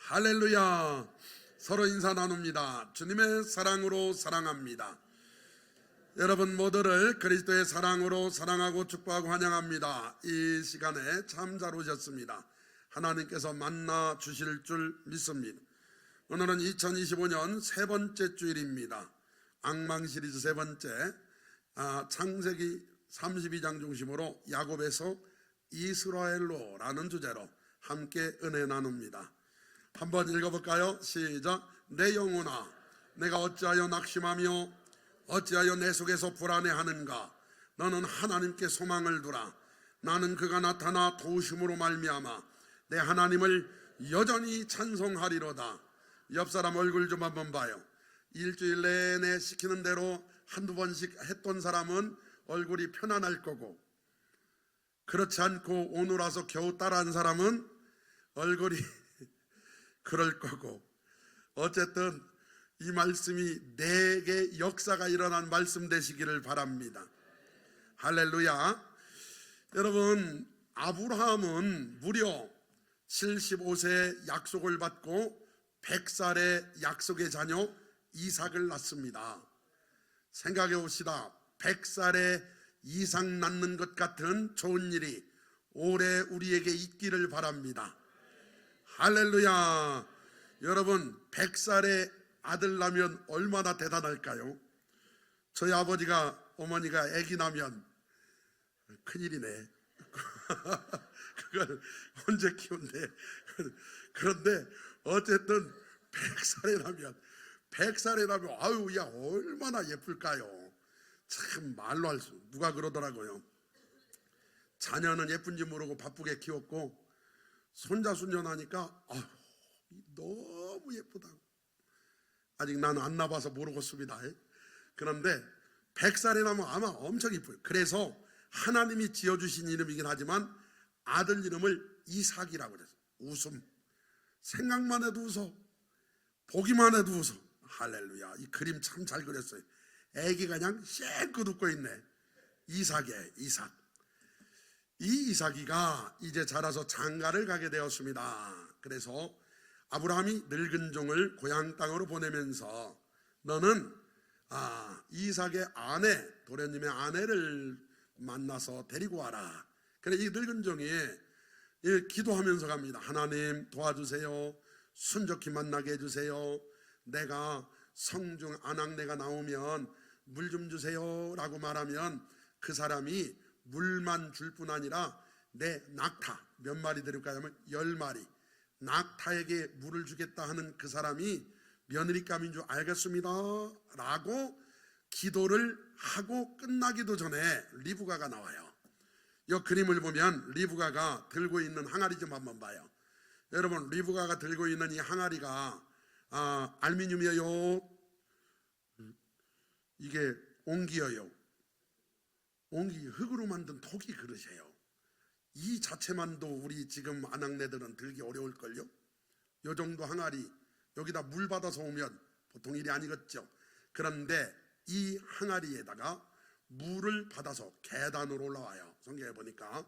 할렐루야. 서로 인사 나눕니다. 주님의 사랑으로 사랑합니다. 여러분 모두를 그리스도의 사랑으로 사랑하고 축복하고 환영합니다. 이 시간에 참 잘 오셨습니다. 하나님께서 만나 주실 줄 믿습니다. 오늘은 2025년 세 번째 주일입니다. 앙망 시리즈 세 번째, 창세기 32장 중심으로 야곱에서 이스라엘로라는 주제로 함께 은혜 나눕니다. 한번 읽어볼까요? 시작. 내 영혼아, 내가 어찌하여 낙심하며 어찌하여 내 속에서 불안해하는가? 너는 하나님께 소망을 두라. 나는 그가 나타나 도우심으로 말미암아 내 하나님을 여전히 찬송하리로다. 옆 사람 얼굴 좀 한번 봐요. 일주일 내내 시키는 대로 한두 번씩 했던 사람은 얼굴이 편안할 거고, 그렇지 않고 오늘 와서 겨우 따라한 사람은 얼굴이 그럴 거고, 어쨌든 이 말씀이 내게 역사가 일어난 말씀 되시기를 바랍니다. 할렐루야. 여러분, 아브라함은 무려 75세에 약속을 받고 100살에 약속의 자녀 이삭을 낳습니다. 생각해 봅시다. 100살에 이삭 낳는 것 같은 좋은 일이 올해 우리에게 있기를 바랍니다. 할렐루야. 여러분, 100살에 아들 낳으면 얼마나 대단할까요? 저희 아버지가, 어머니가 아기 낳으면 큰일이네. 그걸 언제 키운대. 그런데 어쨌든 100살에 나면 아유, 야, 얼마나 예쁠까요? 참 말로 할 수, 누가 그러더라고요. 자녀는 예쁜지 모르고 바쁘게 키웠고 손자 손녀 나니까 아유, 너무 예쁘다고. 아직 나는 안 나봐서 모르겠습니다. 그런데 100살에 나면 아마 엄청 예뻐요. 그래서 하나님이 지어주신 이름이긴 하지만 아들 이름을 이삭이라고 그랬어요. 웃음. 생각만 해도 웃어. 보기만 해도 웃어. 할렐루야. 이 그림 참 잘 그렸어요. 애기가 그냥 쌩긋 웃고 있네. 이삭이에요. 이삭. 이 이삭이가 이제 자라서 장가를 가게 되었습니다. 그래서 아브라함이 늙은 종을 고향 땅으로 보내면서 너는 이삭의 아내, 도련님의 아내를 만나서 데리고 와라. 그래, 이 늙은 종이 기도하면서 갑니다. 하나님 도와주세요. 순적히 만나게 해주세요. 내가 성중 아낙네가 나오면 물 좀 주세요 라고 말하면 그 사람이 물만 줄 뿐 아니라 내 낙타, 몇 마리 데릴까 하면 10마리 낙타에게 물을 주겠다 하는 그 사람이 며느리감인 줄 알겠습니다 라고 기도를 하고 끝나기도 전에 리브가가 나와요. 이 그림을 보면 리브가가 들고 있는 항아리 좀 한번 봐요. 여러분, 리브가가 들고 있는 이 항아리가 알루미늄이에요? 이게 옹기예요? 옹기, 흙으로 만든 토기 그릇이에요. 이 자체만도 우리 지금 아낙네들은 들기 어려울걸요? 요 정도 항아리, 여기다 물 받아서 오면 보통 일이 아니겠죠. 그런데 이 항아리에다가 물을 받아서 계단으로 올라와요. 성경에 보니까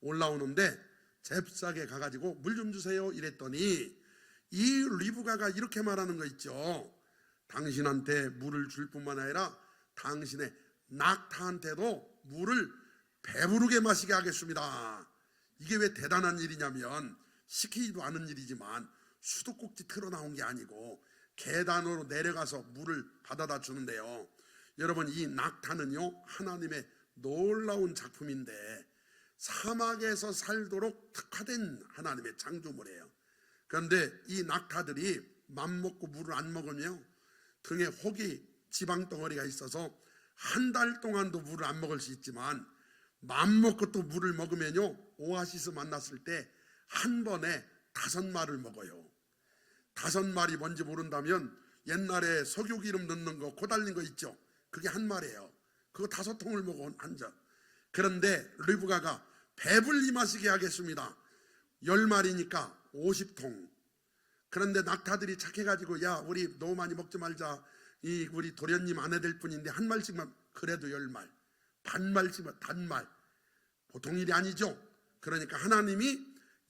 올라오는데 잽싸게 가가지고 물 좀 주세요 이랬더니 이 리브가가 이렇게 말하는 거 있죠. 당신한테 물을 줄 뿐만 아니라 당신의 낙타한테도 물을 배부르게 마시게 하겠습니다. 이게 왜 대단한 일이냐면 시키지도 않은 일이지만 수도꼭지 틀어 나온 게 아니고 계단으로 내려가서 물을 받아다 주는데요. 여러분, 이 낙타는요 하나님의 놀라운 작품인데 사막에서 살도록 특화된 하나님의 창조물이에요. 그런데 이 낙타들이 맘먹고 물을 안 먹으면 등에 혹이 지방덩어리가 있어서 한 달 동안도 물을 안 먹을 수 있지만 맘먹고 또 물을 먹으면요 오아시스 만났을 때 한 번에 5마리를 먹어요. 5마리 뭔지 모른다면 옛날에 석유기름 넣는 거 코 달린 거 있죠. 그게 한 마리예요. 그거 5통을 먹어 한 점. 그런데 리브가가 배불리 마시게 하겠습니다. 10마리니까 50통. 그런데 낙타들이 착해가지고 야, 우리 너무 많이 먹지 말자. 이 우리 도련님 아내될 뿐인데 한 말씩만, 그래도 10말, 반말씩만, 단말. 보통 일이 아니죠. 그러니까 하나님이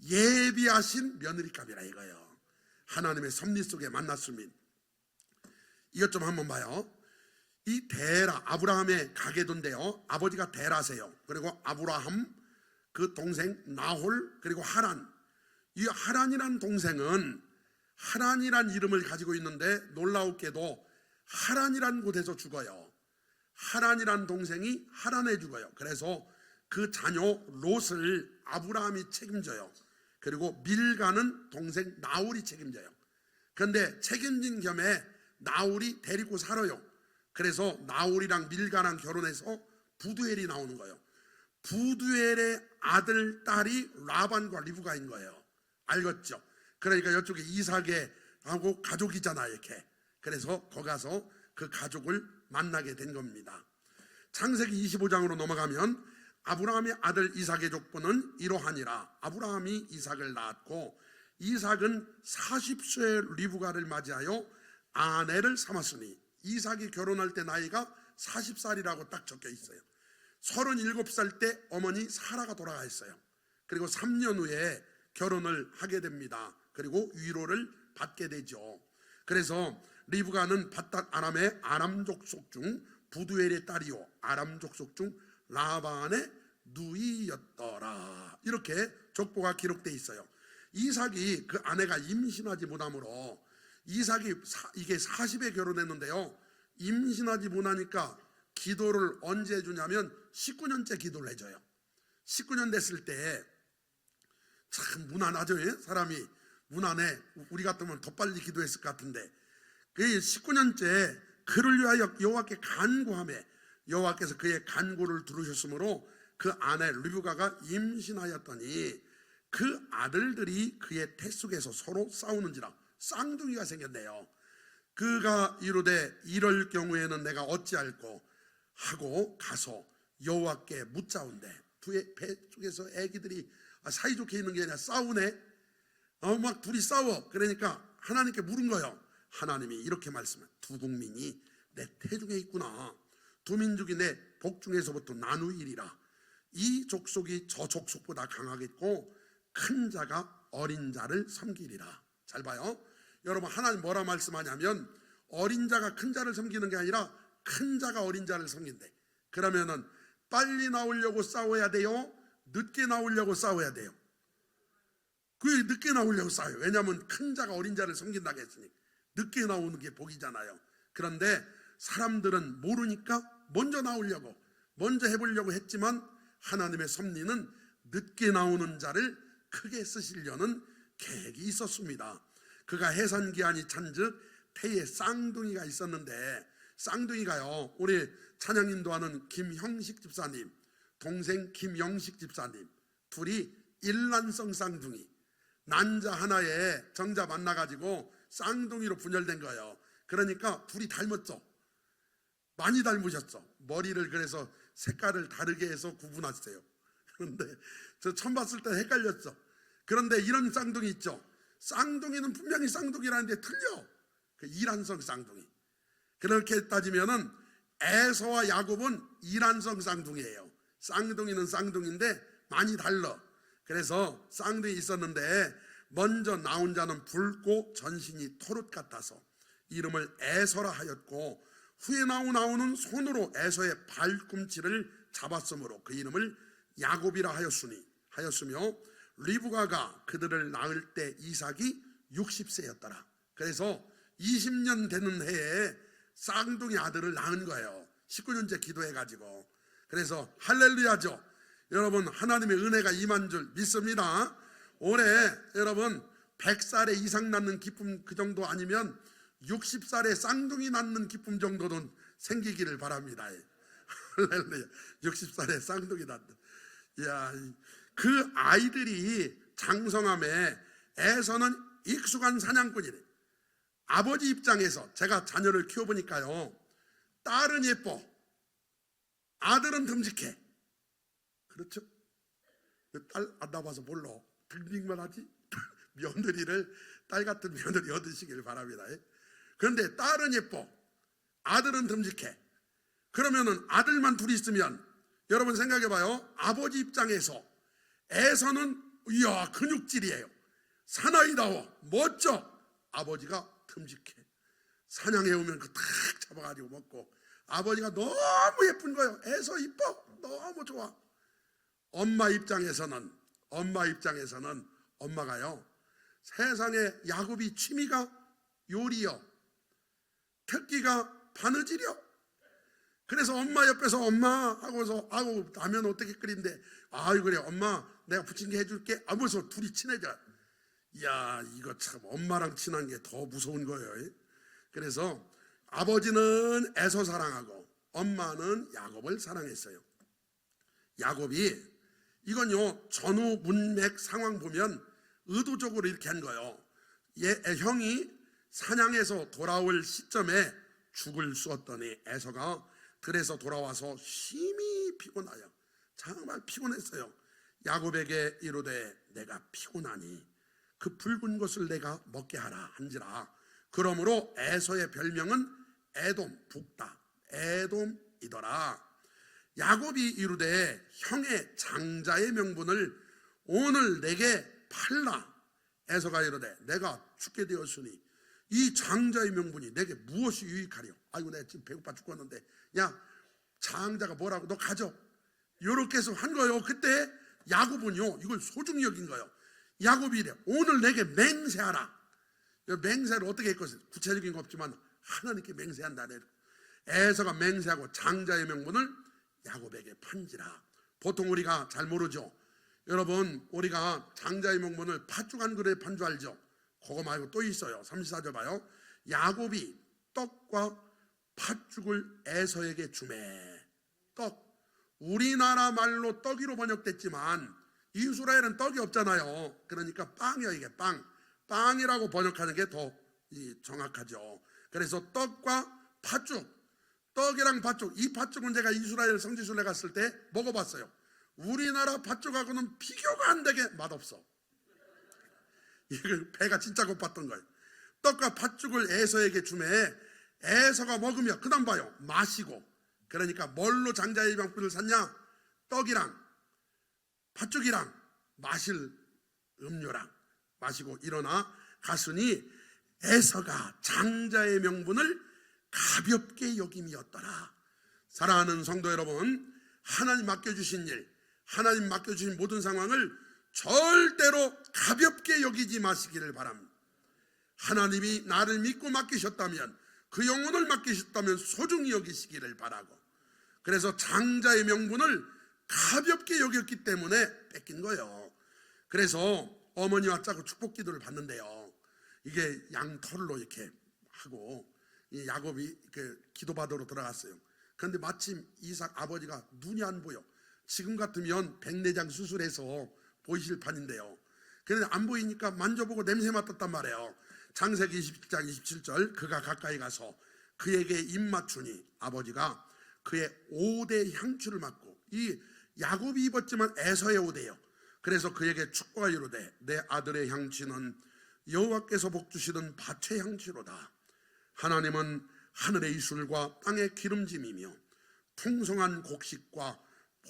예비하신 며느리감이라 이거예요. 하나님의 섭리 속에 만났습니다. 이것 좀 한번 봐요. 이 데라, 아브라함의 가계도인데요, 아버지가 데라세요. 그리고 아브라함, 그 동생 나홀, 그리고 하란. 이 하란이란 동생은 하란이란 이름을 가지고 있는데 놀라웠게도 하란이란 곳에서 죽어요. 하란이란 동생이 하란에 죽어요. 그래서 그 자녀 롯을 아브라함이 책임져요. 그리고 밀가는 동생 나홀이 책임져요. 그런데 책임진 겸에 나홀이 데리고 살아요. 그래서 나홀이랑 밀가랑 결혼해서 부두엘이 나오는 거예요. 부두엘의 아들, 딸이 라반과 리브가인 거예요. 알겠죠? 그러니까 이쪽에 이삭하고 가족이잖아 이렇게. 그래서 거기 가서 그 가족을 만나게 된 겁니다. 창세기 25장으로 넘어가면 아브라함의 아들 이삭의 족보는 이러하니라. 아브라함이 이삭을 낳았고 이삭은 40세의 리브가를 맞이하여 아내를 삼았으니, 이삭이 결혼할 때 나이가 40살이라고 딱 적혀 있어요. 37살 때 어머니 사라가 돌아가 있어요. 그리고 3년 후에 결혼을 하게 됩니다. 그리고 위로를 받게 되죠. 그래서 리브가는 밧닷 아람의 아람 족속 중 부두엘의 딸이요 아람 족속 중 라반의 누이였더라. 이렇게 족보가 기록되어 있어요. 이삭이 그 아내가 임신하지 못하므로, 이삭이 이게 40에 결혼했는데요, 임신하지 못하니까 기도를 언제 해주냐면 19년째 기도를 해줘요. 19년 됐을 때 참 무난하죠. 사람이 무난해. 우리 같으면 더 빨리 기도했을 것 같은데, 그 19년째 그를 위하여 여호와께 간구하며 여호와께서 그의 간구를 들으셨으므로 그 아내 리브가가 임신하였더니 그 아들들이 그의 태 속에서 서로 싸우는지라 쌍둥이가 생겼네요. 그가 이르되 이럴 경우에는 내가 어찌할꼬 하고 가서 여호와께 묻자온대. 배 속에서 애기들이 사이좋게 있는 게 아니라 싸우네. 막 둘이 싸워. 그러니까 하나님께 물은 거예요. 하나님이 이렇게 말씀해. 두 국민이 내 태중에 있구나. 두 민족이 내 복중에서부터 나누이리라. 이 족속이 저 족속보다 강하겠고 큰 자가 어린 자를 섬기리라. 잘 봐요. 여러분, 하나님 뭐라 말씀하냐면 어린 자가 큰 자를 섬기는 게 아니라 큰 자가 어린 자를 섬긴대. 그러면은 빨리 나오려고 싸워야 돼요? 늦게 나오려고 싸워야 돼요? 그 늦게 나오려고 싸워요. 왜냐하면 큰 자가 어린 자를 섬긴다고 했으니 늦게 나오는 게 복이잖아요. 그런데 사람들은 모르니까 먼저 나오려고, 먼저 해보려고 했지만 하나님의 섭리는 늦게 나오는 자를 크게 쓰시려는 계획이 있었습니다. 그가 해산기한이 찬즉 태에 쌍둥이가 있었는데, 쌍둥이가요, 우리 찬양 인도하는 김형식 집사님 동생 김영식 집사님 둘이 일란성 쌍둥이, 난자 하나에 정자 만나가지고 쌍둥이로 분열된 거예요. 그러니까 둘이 닮았죠. 많이 닮으셨죠. 머리를 그래서 색깔을 다르게 해서 구분했어요. 그런데 저 처음 봤을 때 헷갈렸죠. 그런데 이런 쌍둥이 있죠. 쌍둥이는 분명히 쌍둥이라는데 틀려. 그 이란성 쌍둥이. 그렇게 따지면은 에서와 야곱은 이란성 쌍둥이에요. 쌍둥이는 쌍둥이인데 많이 달라. 그래서 쌍둥이 있었는데 먼저 나온 자는 붉고 전신이 토릇 같아서 이름을 에서라 하였고, 후에 나오는 손으로 에서의 발꿈치를 잡았으므로 그 이름을 야곱이라 하였으며 리브가가 그들을 낳을 때 이삭이 60세였더라. 그래서 20년 되는 해에 쌍둥이 아들을 낳은 거예요. 19년째 기도해가지고. 그래서 할렐루야죠. 여러분, 하나님의 은혜가 임한 줄 믿습니다. 올해 여러분 100살에 이상 낳는 기쁨 그 정도 아니면 60살에 쌍둥이 낳는 기쁨 정도는 생기기를 바랍니다. 할렐루야. 60살에 쌍둥이 낳는. 야, 그 아이들이 장성함에 에서는 익숙한 사냥꾼이래. 아버지 입장에서 제가 자녀를 키워보니까요, 딸은 예뻐, 아들은 듬직해. 그렇죠? 딸 안 낳아봐서 몰라. 듬직만 하지? 며느리를, 딸 같은 며느리 얻으시길 바랍니다. 그런데 딸은 예뻐, 아들은 듬직해. 그러면은 아들만 둘이 있으면 여러분 생각해봐요. 아버지 입장에서 에서는 이야 근육질이에요. 사나이다워, 멋져. 아버지가 듬직해. 사냥해 오면 그 탁 잡아가지고 먹고, 아버지가 너무 예쁜 거예요. 애서 이뻐, 너무 좋아. 엄마 입장에서는 엄마가요, 세상에 야곱이 취미가 요리요, 특기가 바느질이요. 그래서 엄마 옆에서 엄마 하고서 아우 라면 어떻게 끓인대, 아유 그래 엄마 내가 부침개 해줄게 하면서 둘이 친해져. 야, 이거 참 엄마랑 친한 게 더 무서운 거예요. 그래서 아버지는 에서 사랑하고 엄마는 야곱을 사랑했어요. 야곱이, 이건요 전후 문맥 상황 보면 의도적으로 이렇게 한 거예요. 형이 사냥해서 돌아올 시점에 죽을 쏘았더니 에서가 들에서 돌아와서 심히 피곤하여, 정말 피곤했어요. 야곱에게 이르되 내가 피곤하니 그 붉은 것을 내가 먹게 하라 한지라. 그러므로 에서의 별명은 에돔, 북다, 에돔이더라. 야곱이 이르되 형의 장자의 명분을 오늘 내게 팔라. 에서가 이르되 내가 죽게 되었으니 이 장자의 명분이 내게 무엇이 유익하려. 아이고 내가 지금 배고파 죽겠는데, 야 장자가 뭐라고, 너 가져. 이렇게 해서 한 거예요. 그때 야곱은요 이걸 소중히 여긴 거예요. 야곱이 이래, 오늘 내게 맹세하라. 맹세를 어떻게 했거든, 구체적인 거 없지만 하나님께 맹세한다. 에서가 맹세하고 장자의 명분을 야곱에게 판지라. 보통 우리가 잘 모르죠. 여러분, 우리가 장자의 명분을 팥죽 한 그릇에 판 줄 알죠? 그거 말고 또 있어요. 34절 봐요. 야곱이 떡과 팥죽을 에서에게 주매. 떡, 우리나라 말로 떡이로 번역됐지만 이스라엘은 떡이 없잖아요. 그러니까 빵이요. 이게 빵이라고 번역하는 게 더 정확하죠. 그래서 떡과 팥죽, 떡이랑 팥죽, 이 팥죽은 제가 이스라엘 성지순례 갔을 때 먹어봤어요. 우리나라 팥죽하고는 비교가 안 되게 맛없어. 이걸 배가 진짜 고팠던 거예요. 떡과 팥죽을 에서에게 주매 에서가 먹으며, 그 다음 봐요, 마시고. 그러니까 뭘로 장자의 명분을 샀냐? 떡이랑 팥죽이랑 마실 음료랑 마시고 일어나 갔으니 에서가 장자의 명분을 가볍게 여김이었더라. 사랑하는 성도 여러분, 하나님 맡겨주신 일, 하나님 맡겨주신 모든 상황을 절대로 가볍게 여기지 마시기를 바랍니다. 하나님이 나를 믿고 맡기셨다면, 그 영혼을 맡기셨다면 소중히 여기시기를 바라고, 그래서 장자의 명분을 가볍게 여겼기 때문에 뺏긴 거예요. 그래서 어머니와 짜고 축복 기도를 받는데요, 이게 양털로 이렇게 하고 이 야곱이 기도받으러 들어갔어요. 그런데 마침 이삭 아버지가 눈이 안 보여. 지금 같으면 백내장 수술해서 보이실 판인데요, 그런데 안 보이니까 만져보고 냄새 맡았단 말이에요. 창세기 27장 27절, 그가 가까이 가서 그에게 입 맞추니 아버지가 그의 5대 향추를 맡고, 이 야곱이 입었지만 에서의 5대요. 그래서 그에게 축복하여 이르되 내 아들의 향취는 여호와께서 복주시던 밭의 향취로다. 하나님은 하늘의 이슬과 땅의 기름짐이며 풍성한 곡식과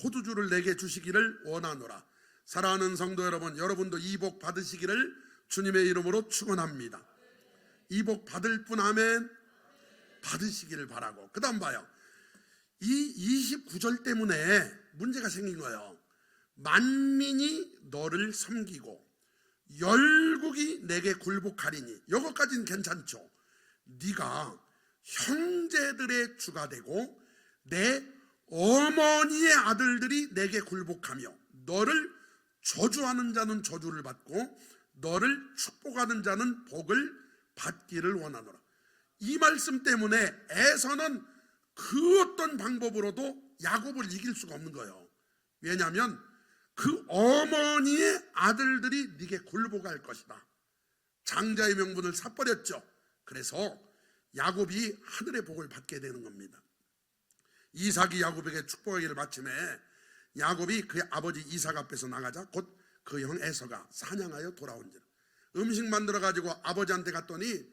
포도주를 내게 주시기를 원하노라. 사랑하는 성도 여러분, 여러분도 이 복 받으시기를 주님의 이름으로 축원합니다. 이 복 받을 분 아멘. 받으시기를 바라고, 그 다음 봐요. 이 29절 때문에 문제가 생긴 거예요. 만민이 너를 섬기고 열국이 내게 굴복하리니. 이것까지는 괜찮죠. 네가 형제들의 주가 되고 내 어머니의 아들들이 내게 굴복하며 너를 저주하는 자는 저주를 받고 너를 축복하는 자는 복을 받기를 원하노라. 이 말씀 때문에 에서는 그 어떤 방법으로도 야곱을 이길 수가 없는 거예요. 왜냐하면 그 어머니의 아들들이 네게 굴복할 것이다. 장자의 명분을 사버렸죠. 그래서 야곱이 하늘의 복을 받게 되는 겁니다. 이삭이 야곱에게 축복하기를 마침에 야곱이 그의 아버지 이삭 앞에서 나가자 곧 그 형 에서가 사냥하여 돌아온지라. 음식 만들어 가지고 아버지한테 갔더니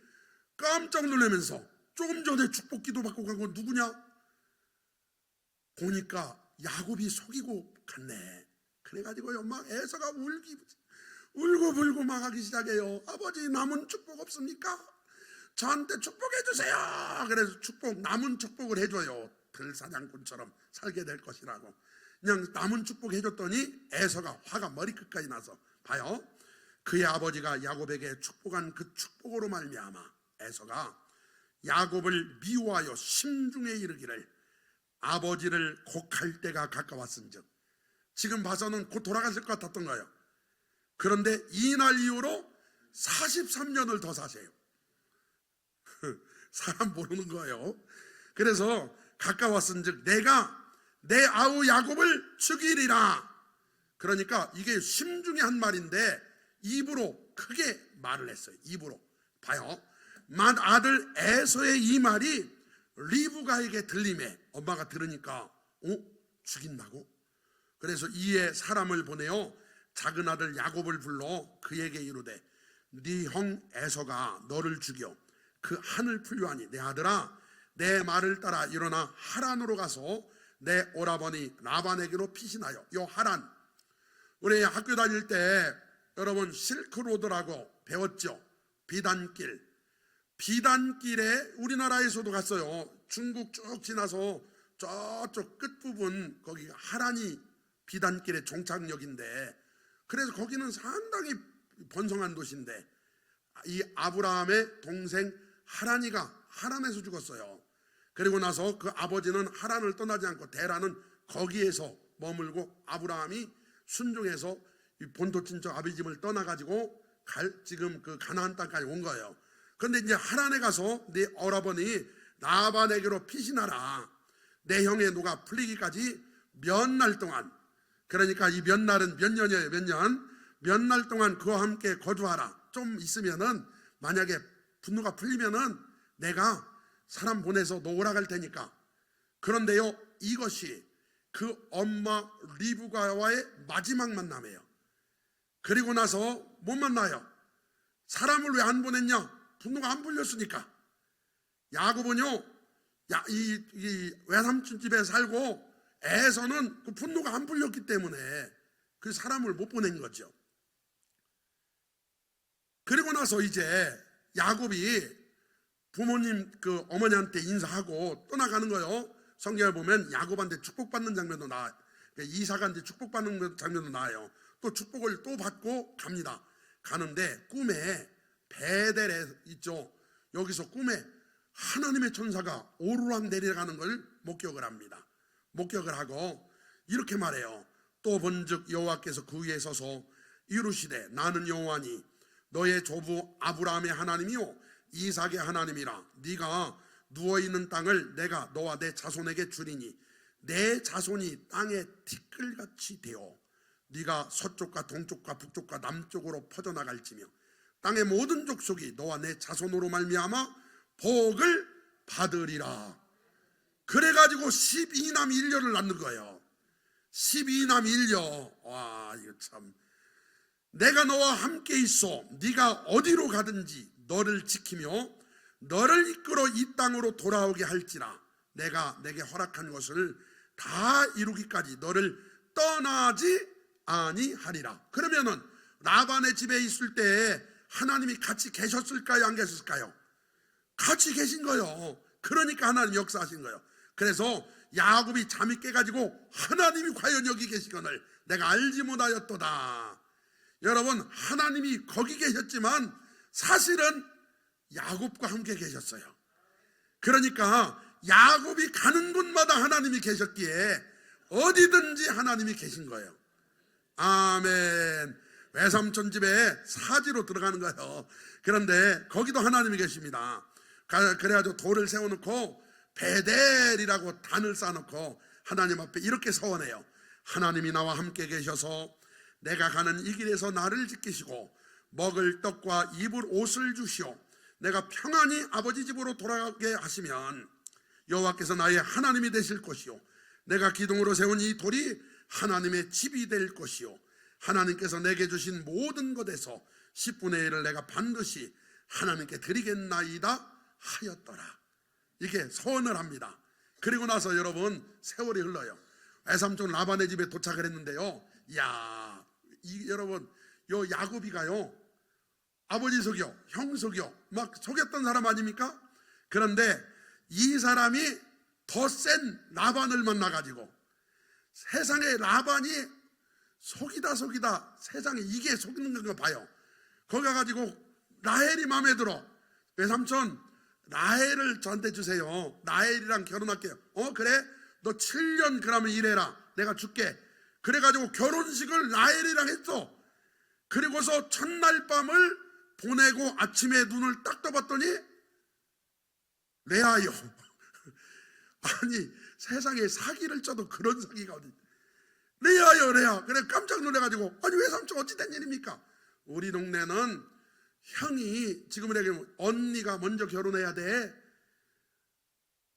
깜짝 놀라면서, 조금 전에 축복 기도 받고 간 건 누구냐? 보니까 야곱이 속이고 갔네. 그래가지고요 막 에서가 울고불고 막 하기 시작해요. 아버지, 남은 축복 없습니까? 저한테 축복해 주세요. 그래서 남은 축복을 해줘요. 들사냥꾼처럼 살게 될 것이라고. 그냥 남은 축복 해줬더니 에서가 화가 머리끝까지 나서, 봐요, 그의 아버지가 야곱에게 축복한 그 축복으로 말미암아 에서가 야곱을 미워하여 심중에 이르기를 아버지를 곡할 때가 가까웠은즉, 지금 봐서는 곧 돌아가실 것 같았던 거예요. 그런데 이날 이후로 43년을 더 사세요. 사람 모르는 거예요. 그래서 가까웠은즉 내가 내 아우 야곱을 죽이리라. 그러니까 이게 심중에 한 말인데 입으로 크게 말을 했어요. 입으로. 봐요, 맏아들 에서의 이 말이 리브가에게 들림에 엄마가 들으니까 죽인다고? 그래서 이에 사람을 보내어 작은 아들 야곱을 불러 그에게 이르되 네 형 에서가 너를 죽여 그 한을 풀려하니 내 아들아, 내 말을 따라 일어나 하란으로 가서 내 오라버니 라반에게로 피신하여. 요 하란, 우리 학교 다닐 때 여러분 실크로드라고 배웠죠. 비단길에 우리나라에서도 갔어요. 중국 쭉 지나서 저쪽 끝부분, 거기가 하란이 비단길의 종착역인데, 그래서 거기는 상당히 번성한 도시인데 이 아브라함의 동생 하란이가 하란에서 죽었어요. 그리고 나서 그 아버지는 하란을 떠나지 않고 데라는 거기에서 머물고 아브라함이 순종해서 본토 친척 아비 집을 떠나가지고 지금 그 가나안 땅까지 온 거예요. 그런데 이제 하란에 가서 네 오라버니 라반에게로 피신하라. 내 형의 노가 풀리기까지 몇 날 동안, 그러니까 이 몇 날은 몇 년이에요. 몇 날 동안 그와 함께 거주하라. 좀 있으면은 만약에 분노가 풀리면은 내가 사람 보내서 너 오라갈 테니까. 그런데요, 이것이 그 엄마 리브가와의 마지막 만남이에요. 그리고 나서 못 만나요. 사람을 왜 안 보냈냐? 분노가 안 풀렸으니까. 야곱은요, 이 외삼촌 집에 살고 에서는 그 분노가 안 풀렸기 때문에 그 사람을 못 보낸 거죠. 그리고 나서 이제 야곱이 부모님 그 어머니한테 인사하고 떠나가는 거예요. 성경에 보면 야곱한테 축복받는 장면도 나와요. 이사가 이제 축복받는 장면도 나와요. 또 축복을 또 받고 갑니다. 가는데 꿈에 베델에 있죠. 여기서 꿈에 하나님의 천사가 오르락 내려가는 걸 목격을 합니다. 목격을 하고 이렇게 말해요. 또 본즉 여호와께서 그 위에 서서 이루시되 나는 여호와니 너의 조부 아브라함의 하나님이요 이삭의 하나님이라. 네가 누워있는 땅을 내가 너와 내 자손에게 주리니 내 자손이 땅에 티끌같이 되어 네가 서쪽과 동쪽과 북쪽과 남쪽으로 퍼져나갈지며 땅의 모든 족속이 너와 내 자손으로 말미암아 복을 받으리라. 그래가지고 12남 1녀를 낳는 거예요. 12남 1녀. 와, 이거 참. 내가 너와 함께 있어 네가 어디로 가든지 너를 지키며 너를 이끌어 이 땅으로 돌아오게 할지라. 내가 내게 허락한 것을 다 이루기까지 너를 떠나지 아니하리라. 그러면은 라반의 집에 있을 때 하나님이 같이 계셨을까요? 안 계셨을까요? 같이 계신 거예요. 그러니까 하나님 역사하신 거예요. 그래서 야곱이 잠이 깨가지고 하나님이 과연 여기 계시거늘 내가 알지 못하였도다. 여러분, 하나님이 거기 계셨지만 사실은 야곱과 함께 계셨어요. 그러니까 야곱이 가는 곳마다 하나님이 계셨기에 어디든지 하나님이 계신 거예요. 아멘. 외삼촌 집에 사지로 들어가는 거예요. 그런데 거기도 하나님이 계십니다. 그래가지고 돌을 세워놓고 베델이라고 단을 쌓아놓고 하나님 앞에 이렇게 서원해요. 하나님이 나와 함께 계셔서 내가 가는 이 길에서 나를 지키시고 먹을 떡과 입을 옷을 주시오. 내가 평안히 아버지 집으로 돌아가게 하시면 여호와께서 나의 하나님이 되실 것이요 내가 기둥으로 세운 이 돌이 하나님의 집이 될 것이요 하나님께서 내게 주신 모든 것에서 10분의 1을 내가 반드시 하나님께 드리겠나이다 하였더라. 이게 서원을 합니다. 그리고 나서 여러분 세월이 흘러요. 외삼촌 라반의 집에 도착을 했는데요. 이야, 여러분 요 야곱이가요 아버지 속여 형 속여 막 속였던 사람 아닙니까? 그런데 이 사람이 더 센 라반을 만나가지고 세상에 라반이 속이다 세상에 이게 속이는 건가 봐요. 거기 가가지고 라헬이 마음에 들어. 외삼촌 라헬을 저한테 주세요. 라헬이랑 결혼할게요. 그래? 너 7년 그러면 일해라. 내가 줄게. 그래가지고 결혼식을 라헬이랑 했어. 그리고서 첫날 밤을 보내고 아침에 눈을 딱 떠봤더니 레아요. 아니 세상에 사기를 쳐도 그런 사기가 어디. 레아요 레아. 그래 깜짝 놀래가지고 아니 외삼촌 어찌 된 일입니까? 우리 동네는 형이 지금은 얘기하면 언니가 먼저 결혼해야 돼.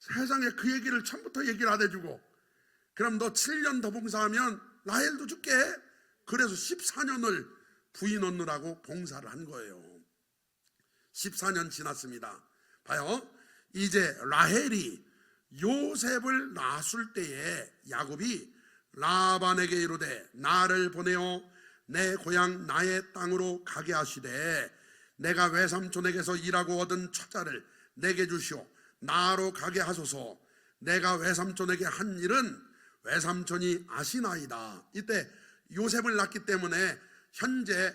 세상에 그 얘기를 처음부터 얘기를 안 해주고 그럼 너 7년 더 봉사하면 라헬도 줄게. 그래서 14년을 부인 얻느라고 봉사를 한 거예요. 14년 지났습니다. 봐요. 이제 라헬이 요셉을 낳았을 때에 야곱이 라반에게 이르되 나를 보내어 내 고향 나의 땅으로 가게 하시되 내가 외삼촌에게서 일하고 얻은 처자를 내게 주시오. 나로 가게 하소서. 내가 외삼촌에게 한 일은 외삼촌이 아시나이다. 이때 요셉을 낳기 때문에 현재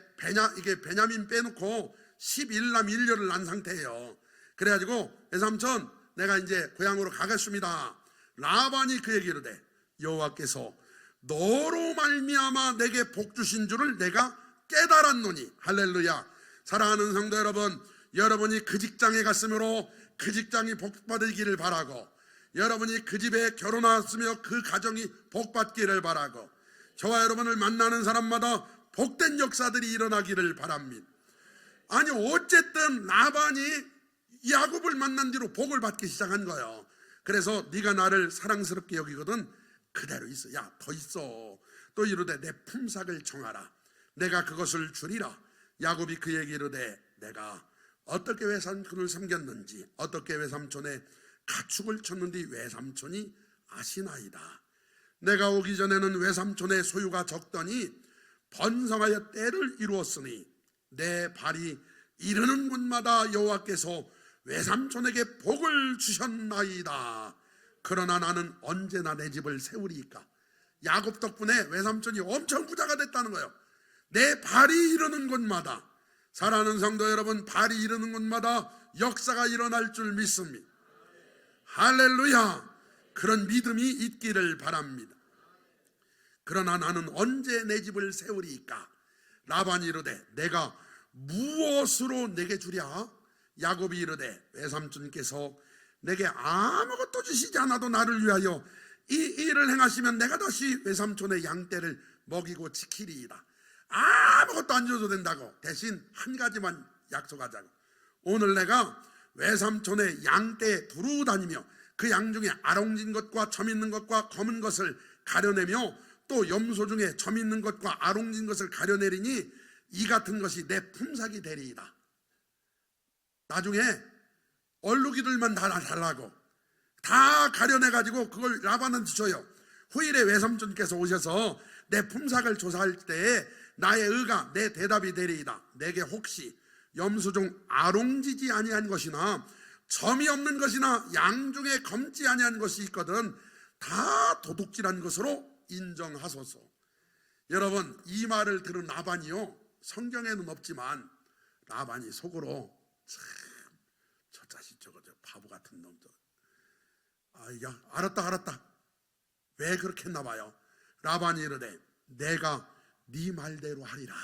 이게 베냐민 빼놓고 11남 1녀를 낳은 상태예요. 그래가지고 외삼촌 내가 이제 고향으로 가겠습니다. 라반이 그 얘기를 해. 여호와께서 너로 말미암아 내게 복 주신 줄을 내가 깨달았노니. 할렐루야. 사랑하는 성도 여러분, 여러분이 그 직장에 갔으므로 그 직장이 복받으기를 바라고, 여러분이 그 집에 결혼하였으며 그 가정이 복받기를 바라고, 저와 여러분을 만나는 사람마다 복된 역사들이 일어나기를 바랍니다. 아니 어쨌든 라반이 야곱을 만난 뒤로 복을 받기 시작한 거예요. 그래서 네가 나를 사랑스럽게 여기거든 그대로 있어. 야 더 있어. 또 이르되 내 품삯을 정하라. 내가 그것을 주리라. 야곱이 그 얘기를 이르되 내가 어떻게 외삼촌을 섬겼는지 어떻게 외삼촌의 가축을 쳤는지 외삼촌이 아시나이다. 내가 오기 전에는 외삼촌의 소유가 적더니 번성하여 때를 이루었으니 내 발이 이르는 곳마다 여호와께서 외삼촌에게 복을 주셨나이다. 그러나 나는 언제나 내 집을 세우리이까. 야곱 덕분에 외삼촌이 엄청 부자가 됐다는 거예요. 내 발이 이르는 곳마다, 사랑하는 성도 여러분, 발이 이르는 곳마다 역사가 일어날 줄 믿습니다. 할렐루야. 그런 믿음이 있기를 바랍니다. 그러나 나는 언제 내 집을 세우리이까. 라반이 이르되 내가 무엇으로 내게 주랴. 야곱이 이르되 외삼촌께서 내게 아무것도 주시지 않아도 나를 위하여 이 일을 행하시면 내가 다시 외삼촌의 양떼를 먹이고 지키리이다. 아무것도 안 줘도 된다고. 대신 한 가지만 약속하자고. 오늘 내가 외삼촌의 양떼에 두루 다니며 그 양 중에 아롱진 것과 점 있는 것과 검은 것을 가려내며 또 염소 중에 점 있는 것과 아롱진 것을 가려내리니 이 같은 것이 내 품삯이 되리이다. 나중에 얼룩이들만 다 달라고 다 가려내가지고 그걸 라반한테 줘요. 후일에 외삼촌께서 오셔서 내 품삯을 조사할 때에 나의 의가 내 대답이 되리이다. 내게 혹시 염소 중 아롱지지 아니한 것이나 점이 없는 것이나 양 중에 검지 아니한 것이 있거든 다 도둑질한 것으로 인정하소서. 여러분 이 말을 들은 라반이요, 성경에는 없지만 라반이 속으로 참 저 자식 저거 저 바보 같은 놈 야 알았다 왜 그렇게 했나 봐요. 라반이 이르되 내가 네 말대로 하리라.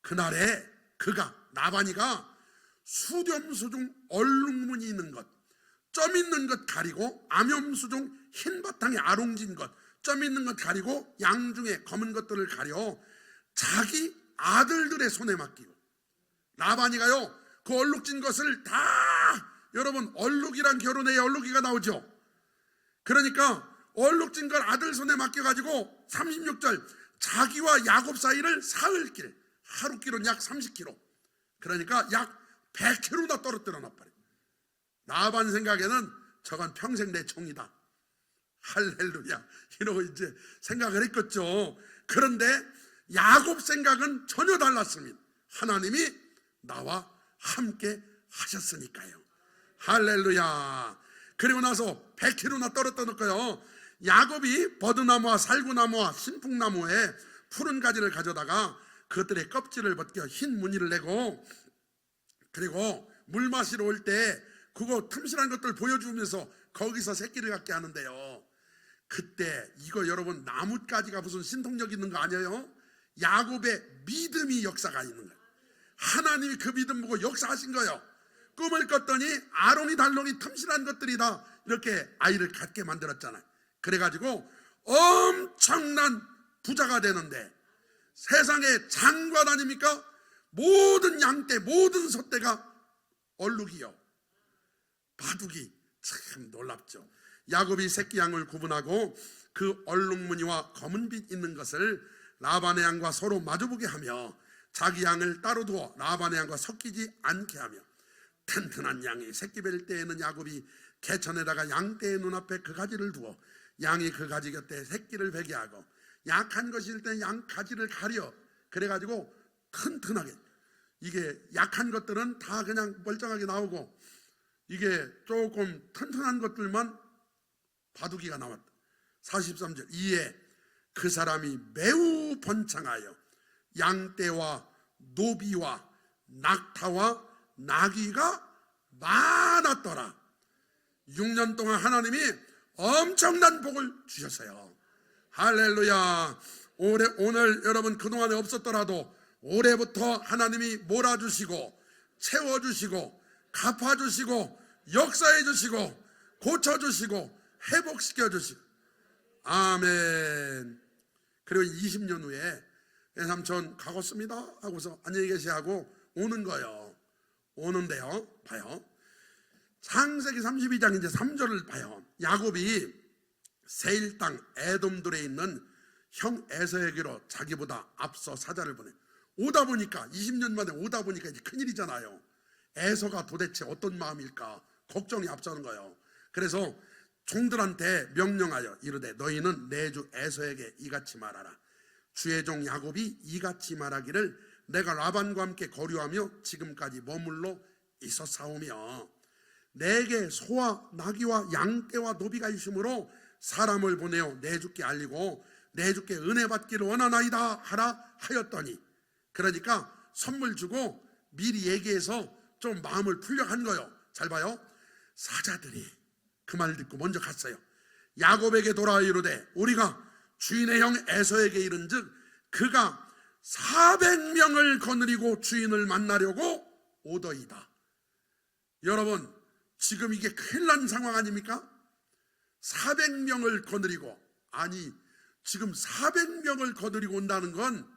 그날에 그가 라반이가 수렴수 중 얼룩무늬 있는 것, 점 있는 것 가리고 암염수 중 흰 바탕에 아롱진 것, 점 있는 것 가리고 양 중에 검은 것들을 가려 자기 아들들의 손에 맡기고, 라반이가요 그 얼룩진 것을 다, 여러분 얼룩이랑 결혼해야 얼룩이가 나오죠. 그러니까 얼룩진 걸 아들 손에 맡겨가지고 36절 자기와 야곱 사이를 사흘길, 하루길은 약 30km, 그러니까 약 100km나 떨어뜨려 놔버려. 라반 생각에는 저건 평생 내 총이다. 할렐루야 이러고 이제 생각을 했겠죠. 그런데 야곱 생각은 전혀 달랐습니다. 하나님이 나와 함께 하셨으니까요. 할렐루야. 그리고 나서 100kg나 떨었다 놓고요, 야곱이 버드나무와 살구나무와 신풍나무에 푸른 가지를 가져다가 그것들의 껍질을 벗겨 흰 무늬를 내고, 그리고 물 마시러 올 때 그거 틈실한 것들 보여주면서 거기서 새끼를 갖게 하는데요, 그때 이거 여러분 나뭇가지가 무슨 신통력 있는 거 아니에요? 야곱의 믿음이 역사가 있는 거예요. 하나님이 그 믿음 보고 역사하신 거예요. 꿈을 꿨더니 아론이 달롱이 틈실한 것들이다 이렇게 아이를 갖게 만들었잖아요. 그래가지고 엄청난 부자가 되는데, 세상에 장관 아닙니까? 모든 양떼 모든 소떼가 얼룩이요, 바둑이. 참 놀랍죠. 야곱이 새끼 양을 구분하고 그 얼룩무늬와 검은빛 있는 것을 라반의 양과 서로 마주보게 하며 자기 양을 따로 두어 라반의 양과 섞이지 않게 하며, 튼튼한 양이 새끼 뵐 때에는 야곱이 개천에다가 양떼의 눈앞에 그 가지를 두어 양이 그 가지 곁에 새끼를 베게 하고, 약한 것일 때 양 가지를 가려, 그래가지고 튼튼하게, 이게 약한 것들은 다 그냥 멀쩡하게 나오고 이게 조금 튼튼한 것들만 바둑이가 나왔다. 43절, 이에 그 사람이 매우 번창하여 양떼와 노비와 낙타와 나귀가 많았더라. 6년 동안 하나님이 엄청난 복을 주셨어요. 할렐루야. 오늘 여러분 그동안에 없었더라도 올해부터 하나님이 몰아주시고 채워주시고 갚아주시고 역사해주시고 고쳐주시고 회복시켜주시고, 아멘. 그리고 20년 후에 삼촌 가겠습니다 하고서 안녕히 계시하고 오는 거예요. 오는데요, 봐요. 창세기 32장 이제 3절을 봐요. 야곱이 세일 땅 에돔들에 있는 형 에서에게로 자기보다 앞서 사자를 보내. 오다 보니까 20년 만에 오다 보니까 이제 큰일이잖아요. 에서가 도대체 어떤 마음일까 걱정이 앞서는 거예요. 그래서 종들한테 명령하여 이르되 너희는 내 주 에서에게 이같이 말하라. 주의 종 야곱이 이같이 말하기를 내가 라반과 함께 거류하며 지금까지 머물러 있었사오며 내게 소와 나귀와 양떼와 노비가 있으므로 사람을 보내어 내 주께 알리고 내 주께 은혜 받기를 원하나이다 하라 하였더니, 그러니까 선물 주고 미리 얘기해서 좀 마음을 풀려한 거예요. 잘 봐요. 사자들이 그 말 듣고 먼저 갔어요. 야곱에게 돌아와 이르되 우리가 주인의 형 에서에게 이른즉 그가 400명을 거느리고 주인을 만나려고 오더이다. 여러분 지금 이게 큰일 난 상황 아닙니까? 400명을 거느리고, 아니 지금 400명을 거느리고 온다는 건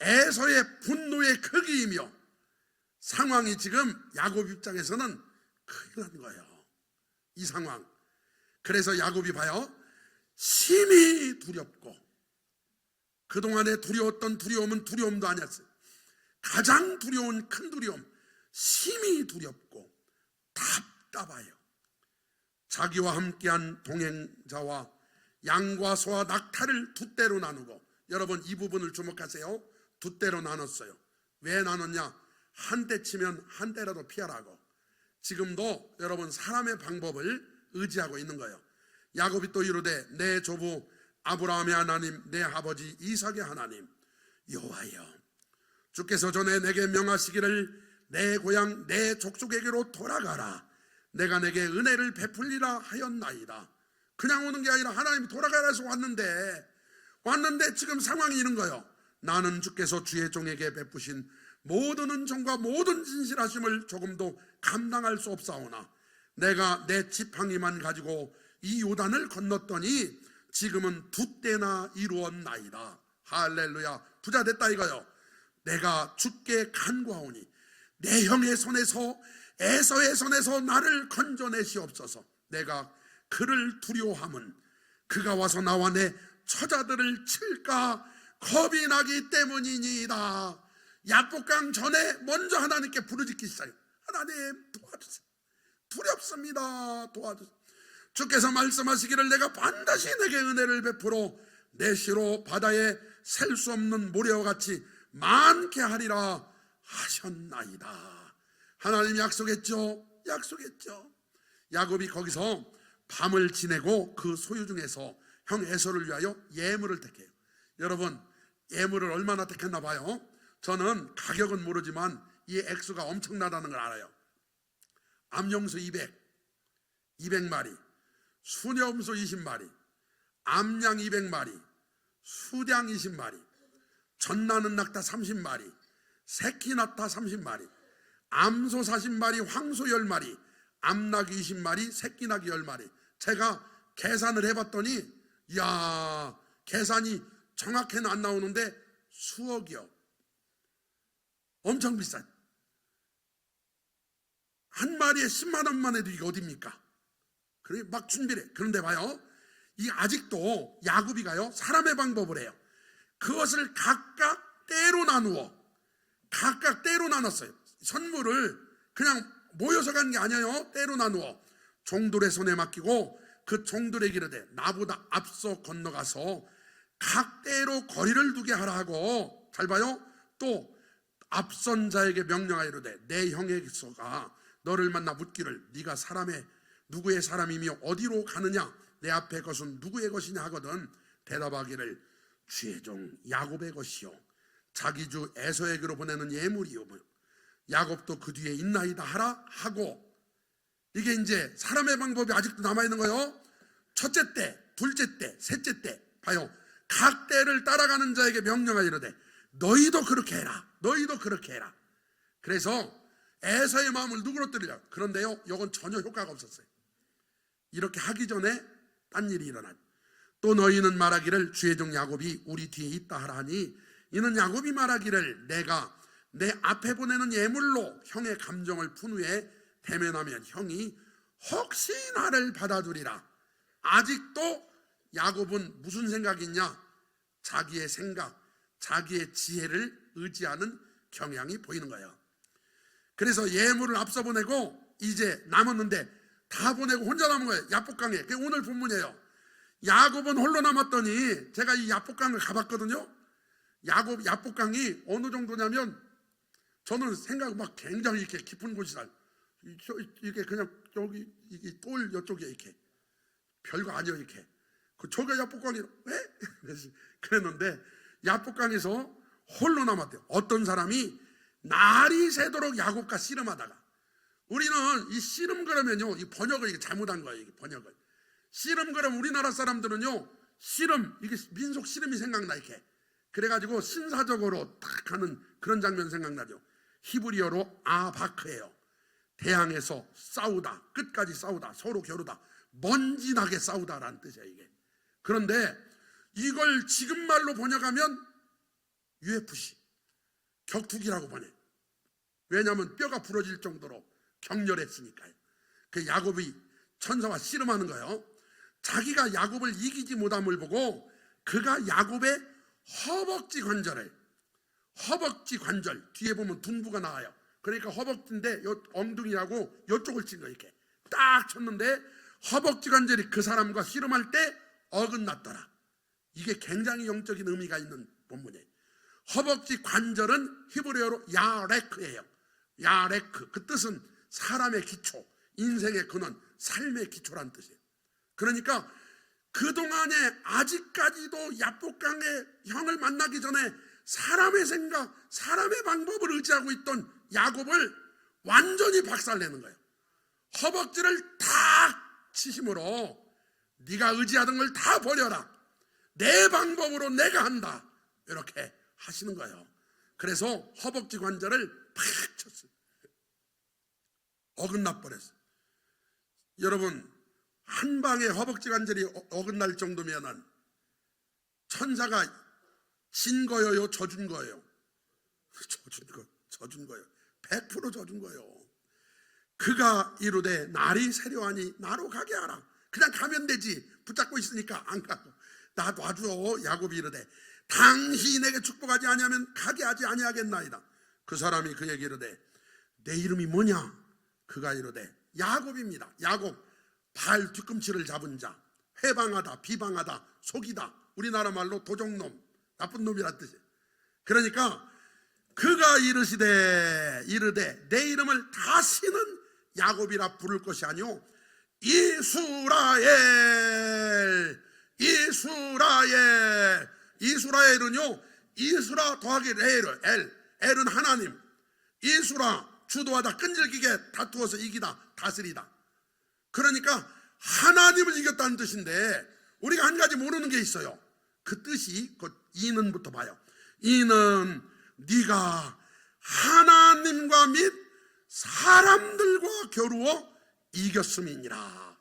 에서의 분노의 크기이며 상황이 지금 야곱 입장에서는 큰일 난 거예요. 이 상황. 그래서 야곱이 봐요. 심히 두렵고, 그동안에 두려웠던 두려움은 두려움도 아니었어요. 가장 두려운 큰 두려움, 심히 두렵고 답답해요. 자기와 함께한 동행자와 양과 소와 낙타를 두 떼로 나누고, 여러분 이 부분을 주목하세요. 두 떼로 나눴어요. 왜 나눴냐? 한 대 치면 한 대라도 피하라고. 지금도 여러분 사람의 방법을 의지하고 있는 거예요. 야곱이 또 이르되 내 조부 아브라함의 하나님 내 아버지 이삭의 하나님 여호와여, 주께서 전에 내게 명하시기를 내 고향 내 족속에게로 돌아가라. 내가 내게 은혜를 베풀리라 하였나이다. 그냥 오는 게 아니라 하나님이 돌아가라 해서 왔는데 지금 상황이 이런 거예요. 나는 주께서 주의 종에게 베푸신 모든 은총과 모든 진실하심을 조금도 감당할 수 없사오나 내가 내 지팡이만 가지고 이 요단을 건넜더니 지금은 두 때나 이루었나이다. 할렐루야. 부자 됐다 이거요. 내가 주께 간구하오니 내 형의 손에서 에서의 손에서 나를 건져내시옵소서. 내가 그를 두려워함은 그가 와서 나와 내 처자들을 칠까 겁이 나기 때문이니이다. 야복강 전에 먼저 하나님께 부르짖기 시작해요. 하나님 도와주세요. 두렵습니다. 도와주세요. 주께서 말씀하시기를 내가 반드시 내게 은혜를 베풀어 내 시로 바다에 셀 수 없는 모래와 같이 많게 하리라 하셨나이다. 하나님 약속했죠. 약속했죠. 야곱이 거기서 밤을 지내고 그 소유 중에서 형 에서를 위하여 예물을 택해요. 여러분, 예물을 얼마나 택했나 봐요. 저는 가격은 모르지만 이 액수가 엄청나다는 걸 알아요. 암염소 200마리, 순염소 20마리, 암양 200마리, 수량 20마리, 젖나는 낙타 30마리, 새끼 낙타 30마리, 암소 40마리, 황소 10마리, 암낙이 20마리, 새끼 낙이 10마리. 제가 계산을 해봤더니 이야, 계산이 정확히는 안 나오는데 수억이요. 엄청 비싼. 한 마리에 10만 원만 해도 이게 어딥니까? 그래 막 준비를 해. 그런데 봐요, 이 아직도 야곱이가요 사람의 방법을 해요. 그것을 각각 때로 나눴어요. 선물을 그냥 모여서 가는 게 아니에요. 때로 나누어 종들의 손에 맡기고 그 종들에게 이르되 나보다 앞서 건너가서 각 때로 거리를 두게 하라 하고, 잘 봐요, 또 앞선 자에게 명령하여 이르되 내 형에서가 너를 만나 묻기를 네가 누구의 사람이며 어디로 가느냐, 내 앞에 것은 누구의 것이냐 하거든 대답하기를 주의 종 야곱의 것이요 자기 주 에서에게로 보내는 예물이요 야곱도 그 뒤에 있나이다 하라 하고. 이게 이제 사람의 방법이 아직도 남아있는 거예요. 첫째 때, 둘째 때, 셋째 때 봐요. 각 때를 따라가는 자에게 명령하여 이르되 너희도 그렇게 해라, 너희도 그렇게 해라. 그래서 에서의 마음을 누그러뜨리려. 그런데요, 이건 전혀 효과가 없었어요. 이렇게 하기 전에 딴 일이 일어나죠. 또 너희는 말하기를 주의 종 야곱이 우리 뒤에 있다 하라 하니, 이는 야곱이 말하기를 내가 내 앞에 보내는 예물로 형의 감정을 푼 후에 대면하면 형이 혹시 나를 받아주리라. 아직도 야곱은 무슨 생각이 있냐? 자기의 생각, 자기의 지혜를 의지하는 경향이 보이는 거예요. 그래서 예물을 앞서 보내고 이제 남았는데 다 보내고 혼자 남은 거예요. 야복강에. 그게 오늘 본문이에요. 야곱은 홀로 남았더니, 제가 이 야복강을 가봤거든요. 야복강이 어느 정도냐면, 저는 생각 막 굉장히 이렇게 깊은 곳이다. 이렇게 그냥 여기 돌 이쪽에 이렇게 별거 아니에요. 이렇게 저게 야복강이 왜? 그랬는데 야복강에서 홀로 남았대요. 어떤 사람이 날이 새도록 야곱과 씨름하다가, 우리는 이 씨름 그러면요, 이 번역을 이게 잘못한 거예요. 이게 번역을. 씨름 그러면 우리나라 사람들은요, 씨름, 이게 민속 씨름이 생각나 이렇게. 그래가지고 신사적으로 탁 하는 그런 장면 생각나죠. 히브리어로 아바크예요. 대항에서 싸우다, 끝까지 싸우다, 서로 겨루다, 먼지나게 싸우다라는 뜻이에요 이게. 그런데 이걸 지금 말로 번역하면 UFC, 격투기라고 번해. 왜냐하면 뼈가 부러질 정도로 격렬했으니까요. 그 야곱이 천사와 씨름하는 거예요. 자기가 야곱을 이기지 못함을 보고 그가 야곱의 허벅지 관절 뒤에 보면 둔부가 나와요. 그러니까 허벅지인데 엉덩이하고 이쪽을 친 거예요. 이렇게 딱 쳤는데 허벅지 관절이 그 사람과 씨름할 때 어긋났더라. 이게 굉장히 영적인 의미가 있는 본문이에요. 허벅지 관절은 히브리어로 야레크예요. 야레크, 그 뜻은 사람의 기초, 인생의 근원, 삶의 기초란 뜻이에요. 그러니까 그동안에 아직까지도 야복강의 형을 만나기 전에 사람의 생각, 사람의 방법을 의지하고 있던 야곱을 완전히 박살내는 거예요. 허벅지를 탁 치심으로 네가 의지하던 걸 다 버려라, 내 방법으로 내가 한다, 이렇게 하시는 거예요. 그래서 허벅지 관절을 팍 쳤어요. 어긋나 버렸어요. 여러분, 한 방에 허벅지 관절이 어긋날 정도면은 천사가 진 거예요, 져준 거예요? 져준 거예요. 100% 져준 거예요. 그가 이르되 날이 세려하니 나로 가게 하라. 그냥 가면 되지, 붙잡고 있으니까 안 가고. 나 놔줘. 야곱이 이르되 당신이 내게 축복하지 아니하면 가게 하지 아니하겠나이다. 그 사람이 그에게 이르되 내 이름이 뭐냐? 그가 이르되 야곱입니다. 야곱, 발 뒤꿈치를 잡은 자, 회방하다, 비방하다, 속이다, 우리나라 말로 도적놈, 나쁜 놈이란 뜻이에요. 그러니까 그가 이르되 내 이름을 다시는 야곱이라 부를 것이 아니오 이스라엘은요 이스라 더하기 엘은 하나님, 이스라 주도하다 끈질기게 다투어서 이기다 다스리다. 그러니까 하나님을 이겼다는 뜻인데 우리가 한 가지 모르는 게 있어요. 그 뜻이 그 이는부터 봐요. 이는 네가 하나님과 및 사람들과 겨루어 이겼음이니라.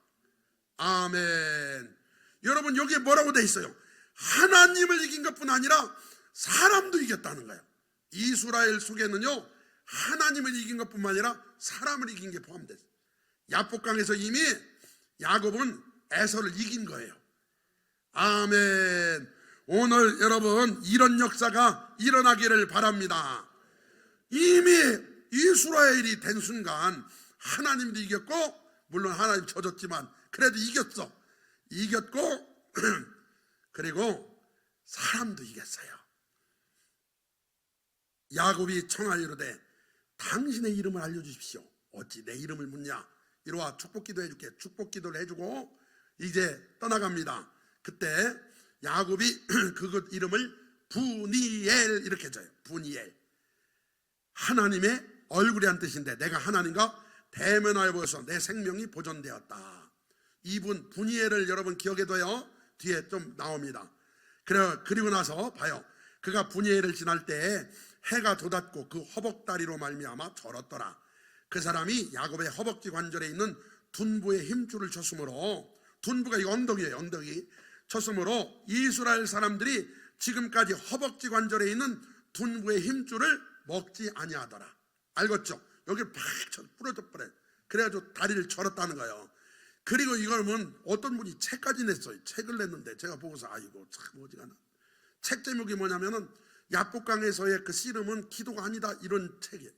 아멘. 여러분 여기에 뭐라고 돼 있어요? 하나님을 이긴 것뿐 아니라 사람도 이겼다는 거예요. 이스라엘 속에는요 하나님을 이긴 것뿐만 아니라 사람을 이긴 게 포함됐어요. 야복강에서 이미 야곱은 에서를 이긴 거예요. 아멘. 오늘 여러분 이런 역사가 일어나기를 바랍니다. 이미 이스라엘이 된 순간 하나님도 이겼고, 물론 하나님 져줬지만 그래도 이겼고 그리고 사람도 이겼어요. 야곱이 청하이르되 당신의 이름을 알려주십시오. 어찌 내 이름을 묻냐. 이리와 축복기도 해줄게. 축복기도를 해주고 이제 떠나갑니다. 그때 야곱이 그것 이름을 부니엘 이렇게 줘요. 부니엘. 하나님의 얼굴이란 뜻인데 내가 하나님과 대면하여 보여서 내 생명이 보존되었다. 이분 부니엘을 여러분 기억해둬요. 뒤에 좀 나옵니다. 그리고 나서 봐요. 그가 부니엘을 지날 때 해가 돋았고 그 허벅다리로 말미암아 절었더라. 그 사람이 야곱의 허벅지 관절에 있는 둔부의 힘줄을 쳤으므로, 둔부가 이 엉덩이에요. 엉덩이 쳤으므로 이스라엘 사람들이 지금까지 허벅지 관절에 있는 둔부의 힘줄을 먹지 아니하더라. 알겠죠? 여기를 팍 부러져 버려요. 그래가지고 다리를 절었다는 거예요. 그리고 이거는 어떤 분이 책까지 냈어요. 책을 냈는데 제가 보고서 아이고 참 어지간하. 책 제목이 뭐냐면은 야복강에서의 그 씨름은 기도가 아니다, 이런 책이에요.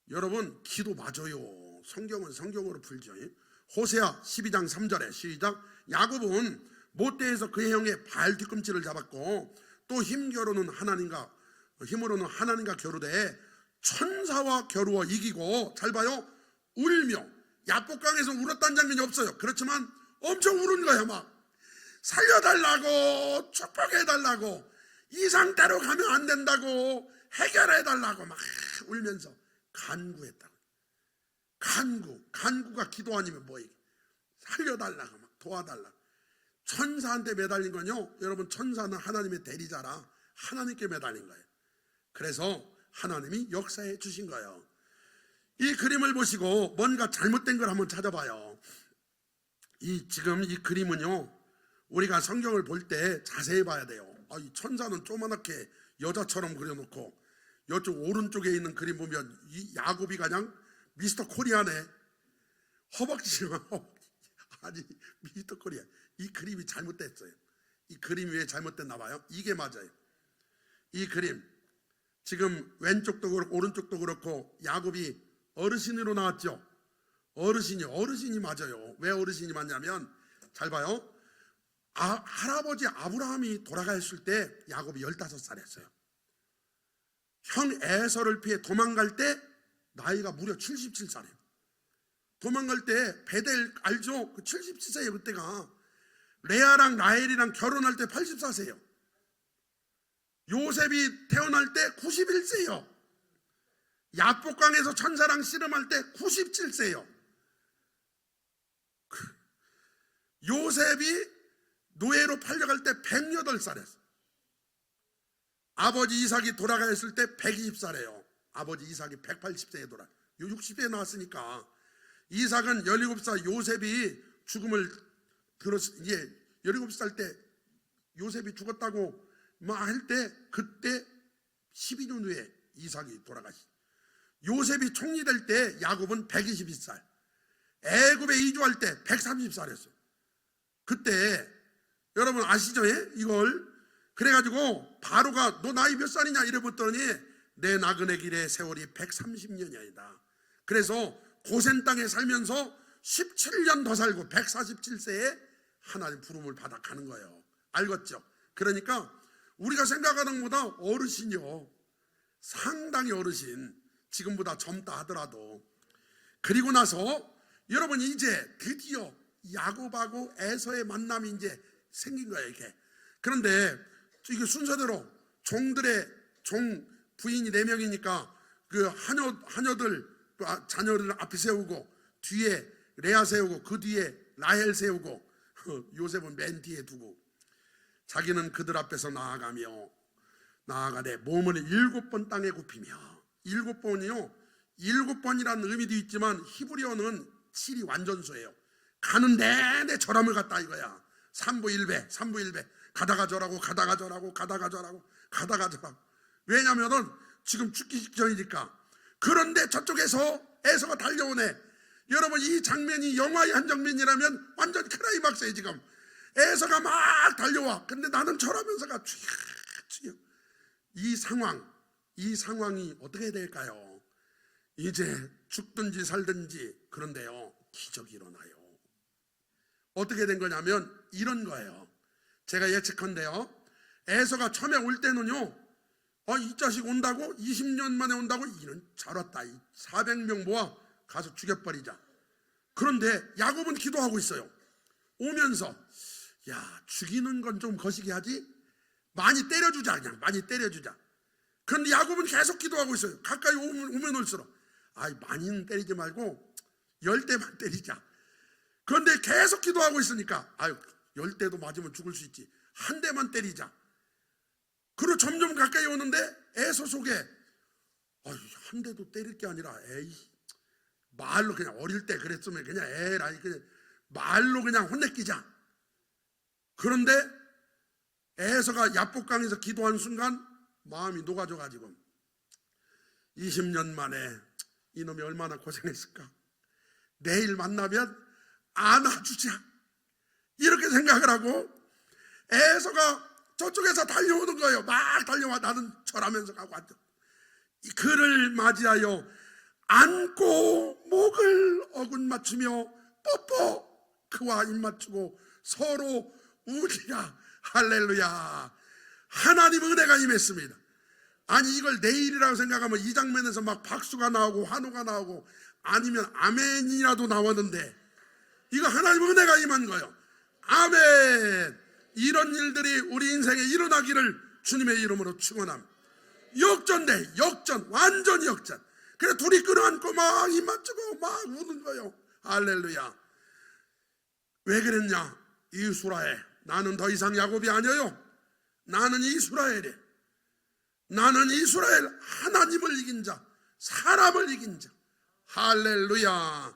여러분 기도 맞아요. 성경은 성경으로 풀죠. 호세아 12장 3절에 시작. 야곱은 못대에서 그의 형의 발 뒤꿈치를 잡았고 또 힘으로는 하나님과 겨루되 천사와 겨루어 이기고, 잘 봐요, 울며. 야복강에서 울었다는 장면이 없어요. 그렇지만 엄청 우는 거야. 막 살려달라고, 축복해달라고, 이 상태로 가면 안 된다고, 해결해달라고 막 울면서 간구했다고. 간구가 기도 아니면 뭐예요? 살려달라고, 막 도와달라고. 천사한테 매달린 건요, 여러분 천사는 하나님의 대리자라 하나님께 매달린 거예요. 그래서 하나님이 역사해 주신 거예요. 이 그림을 보시고 뭔가 잘못된 걸 한번 찾아봐요. 지금 이 그림은요, 우리가 성경을 볼 때 자세히 봐야 돼요. 이 천사는 조그맣게 여자처럼 그려놓고 이쪽 오른쪽에 있는 그림 보면 이 야곱이 그냥 미스터 코리아네. 허벅지만 아니 미스터 코리아. 이 그림이 잘못됐어요. 이 그림이 왜 잘못됐나 봐요. 이게 맞아요. 이 그림 지금 왼쪽도 그렇고 오른쪽도 그렇고 야곱이 어르신으로 나왔죠. 어르신이 맞아요. 왜 어르신이 맞냐면, 잘 봐요. 할아버지 아브라함이 돌아가셨을 때 야곱이 15살이었어요. 형 에서를 피해 도망갈 때 나이가 무려 77살이에요. 도망갈 때 베델 알죠? 77세예요. 그때가 레아랑 라헬이랑 결혼할 때 84세예요. 요셉이 태어날 때 91세예요. 야복강에서 천사랑 씨름할 때 97세예요. 요셉이 노예로 팔려갈 때 108살이었어요. 아버지 이삭이 돌아가셨을 때 120살이에요. 아버지 이삭이 180세에 60세에 나왔으니까 이삭은 17살 요셉이 죽음을 이제 17살 때 요셉이 죽었다고 막 할 때, 그때 12년 후에 이삭이 돌아가시. 요셉이 총리 될 때 야곱은 122살, 애굽에 이주할 때 130살이었어요. 그때 여러분 아시죠? 이걸 그래가지고 바로가 너 나이 몇 살이냐 이래봤더니 내 나그네 길의 세월이 130년이다. 그래서 고센 땅에 살면서 17년 더 살고 147세에 하나님 부름을 받아 가는 거예요. 알겠죠? 그러니까 우리가 생각하는 것보다 어르신이요, 상당히 어르신, 지금보다 젊다 하더라도. 그리고 나서 여러분 이제 드디어 야곱하고 에서의 만남이 이제 생긴 거예요, 이게. 그런데 이게 순서대로 종 부인이 4명이니까 그 하녀들 자녀를 앞에 세우고 뒤에 레아 세우고 그 뒤에 라헬 세우고 요셉은 맨 뒤에 두고 자기는 그들 앞에서 나아가되 몸을 7번 땅에 굽히며, 7번이요 7번이라는 의미도 있지만 히브리어는 7이 완전수예요. 가는 내내 절함을 갔다 이거야. 3부 1배 가다가 절하고 가다가 절하고 가다가 절하고 가다가 절하고. 왜냐면은 지금 죽기 직전이니까. 그런데 저쪽에서 에서가 달려오네. 여러분 이 장면이 영화의 한 장면이라면 완전 클라이막스에 지금 에서가 막 달려와. 근데 나는 절하면서가 주여. 이 상황이 어떻게 될까요? 이제 죽든지 살든지. 그런데요 기적이 일어나요. 어떻게 된 거냐면 이런 거예요. 제가 예측한데요, 에서가 처음에 올 때는요, 이 자식 온다고? 20년 만에 온다고? 이는 잘 왔다. 400명 모아 가서 죽여버리자. 그런데 야곱은 기도하고 있어요. 오면서 죽이는 건 좀 거시기 하지, 많이 때려주자. 그냥 많이 때려주자. 그런데 야곱은 계속 기도하고 있어요. 가까이 오면 올수록 많이는 때리지 말고 10대만 때리자. 그런데 계속 기도하고 있으니까 10대도 맞으면 죽을 수 있지, 한 대만 때리자. 그리고 점점 가까이 오는데 에서 속에 한 대도 때릴 게 아니라 말로 그냥 어릴 때 그랬으면 그냥 그냥 말로 그냥 혼내키자. 그런데 에서가 야복강에서 기도한 순간 마음이 녹아져가지고 20년 만에 이놈이 얼마나 고생했을까, 내일 만나면 안아주자, 이렇게 생각을 하고 에서가 저쪽에서 달려오는 거예요. 막 달려와. 나는 절하면서 가고 앉아. 그를 맞이하여 안고 목을 어긋 맞추며 뽀뽀 그와 입 맞추고 서로 우리가 할렐루야. 하나님 은혜가 임했습니다. 아니 이걸 내일이라고 생각하면 이 장면에서 막 박수가 나오고 환호가 나오고 아니면 아멘이라도 나왔는데, 이거 하나님 은혜가 임한 거예요. 아멘. 이런 일들이 우리 인생에 일어나기를 주님의 이름으로 축원합니다. 역전, 완전히 역전. 그래 둘이 끌어안고 막 입 맞추고 막 우는 거예요. 할렐루야. 왜 그랬냐? 이스라엘, 나는 더 이상 야곱이 아니에요. 나는 이스라엘이에요. 나는 이스라엘, 하나님을 이긴 자, 사람을 이긴 자. 할렐루야.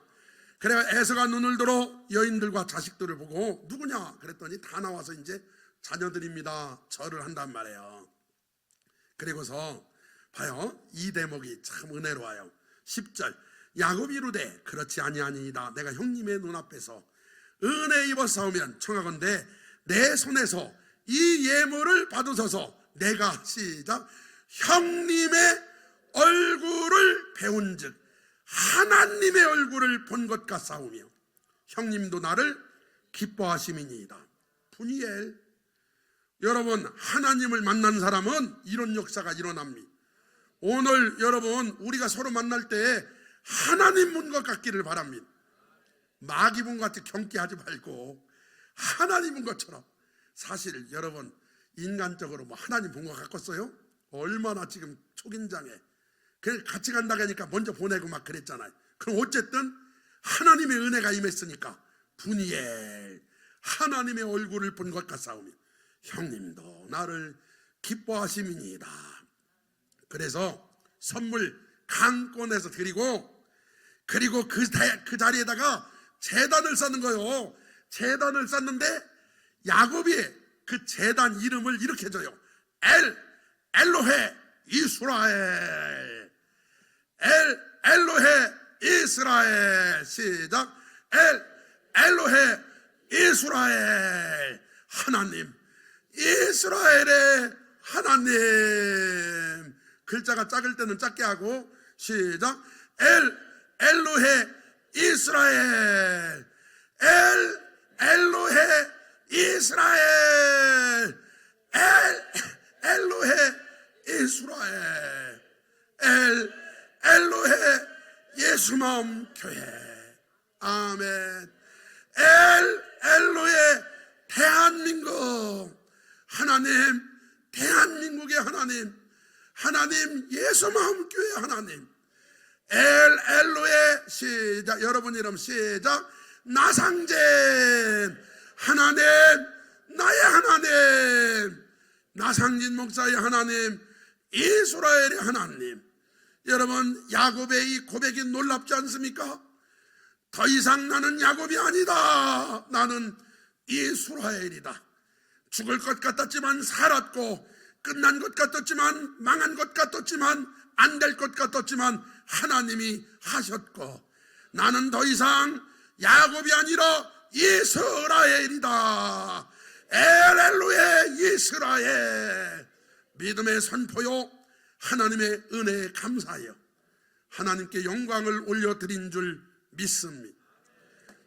그래 에서가 눈을 들어 여인들과 자식들을 보고 누구냐 그랬더니 다 나와서 이제 자녀들입니다. 절을 한단 말이에요. 그리고서 봐요, 이 대목이 참 은혜로워요. 10절 야곱이 이르되 그렇지 아니하니이다. 내가 형님의 눈앞에서 은혜 입어 싸우면 청하건대 내 손에서 이 예물을 받으소서. 내가 시작 형님의 얼굴을 배운즉 하나님의 얼굴을 본 것 같사오며 형님도 나를 기뻐하심이니이다. 푸니엘. 여러분 하나님을 만난 사람은 이런 역사가 일어납니다. 오늘 여러분 우리가 서로 만날 때 하나님 본 것 같기를 바랍니다. 마귀 본 것 같이 경계하지 말고 하나님 본 것처럼. 사실 여러분 인간적으로 하나님 본 것 같겠어요? 얼마나 지금 초긴장해. 그래서 같이 간다고 하니까 먼저 보내고 막 그랬잖아요. 그럼 어쨌든 하나님의 은혜가 임했으니까 분이엘 하나님의 얼굴을 본 것 같사오며 형님도 나를 기뻐하심이니이다. 그래서 선물 강권에서 드리고, 그리고 그 자리에다가 제단을 쌓는 거예요. 제단을 쌓는데 야곱이 그 제단 이름을 이렇게 줘요. 엘로헤 이스라엘. 엘로헤 이스라엘. 시작. 엘로헤 이스라엘. 하나님, 이스라엘의 하나님. 글자가 작을 때는 작게 하고 시작. 엘로헤 이스라엘. 엘로헤 이스라엘. 마음교회. 아멘. 엘로의 대한민국 하나님, 대한민국의 하나님, 하나님 예수 마음교회 하나님, 엘로의 시작, 여러분 이름 시작, 나상젠 하나님, 나의 하나님, 나상진 목사의 하나님, 이스라엘의 하나님. 여러분, 야곱의 이 고백이 놀랍지 않습니까? 더 이상 나는 야곱이 아니다. 나는 이스라엘이다. 죽을 것 같았지만 살았고, 끝난 것 같았지만, 망한 것 같았지만, 안 될 것 같았지만 하나님이 하셨고, 나는 더 이상 야곱이 아니라 이스라엘이다. 엘로의 이스라엘. 믿음의 선포요, 하나님의 은혜에 감사하여 하나님께 영광을 올려드린 줄 믿습니다.